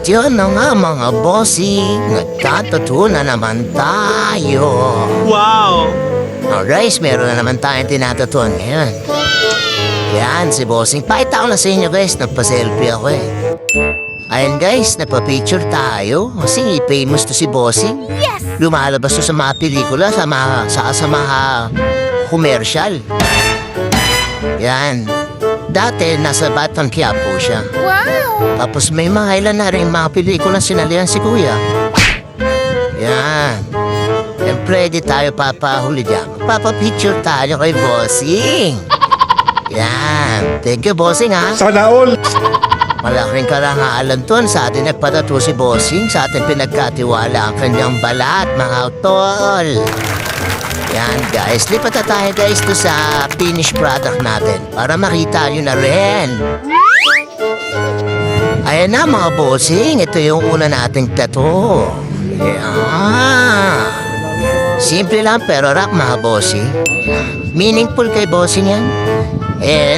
Yun na nga mga bossing, nagtatattoo na naman tayo. Wow! Guys, meron na naman tayong tinatattoo ngayon. Yan, si bossing. Pakita ko lang sa inyo guys, nagpa-selfie ako eh. Ayan guys, nagpa-picture tayo. Kasi famous to si bossing. Yes! Lumalabas to sa mga pelikula, sa mga commercial. Yan. Dati, nasa Batang Quiapo siya. Wow! Tapos may mga ilan na rin mga pelikula sinalihan si Kuya. Yan. Siyempre, di tayo papahuli dyan. Papapicture tayo kay Bossing. Yan. Thank you, Bossing, ha? Sana all! Malaking karangalan ton sa atin nagpatato si Bossing. Sa atin pinagkatiwala ang kanyang balat, mga utol. Yan, guys. Lipat na tayo, guys, to sa finished product natin para makita nyo na rin. Ayan na, mga bossing. Ito yung una nating tattoo. Yan. Simple lang pero rock, mga bossing. Meaningful kay bossing yan.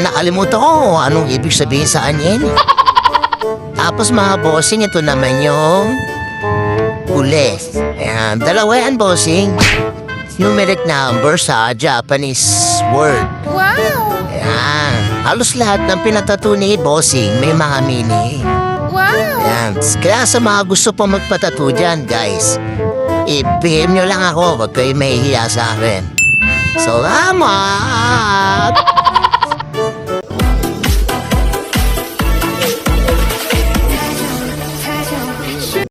Nakalimutan ko anong ibig sabihin sa anyen. Tapos, mga bossing, ito naman yung huli. Ayan, dalawa yan, bossing. Numeric number sa Japanese word. Wow! Ayan. Halos lahat ng pinatato ni Bossing may mga meaning. Wow! Ayan. Kaya sa mga gusto pong magpatato dyan, guys, i-PM nyo lang ako. Huwag kayo mahihiya sa akin. Salamat!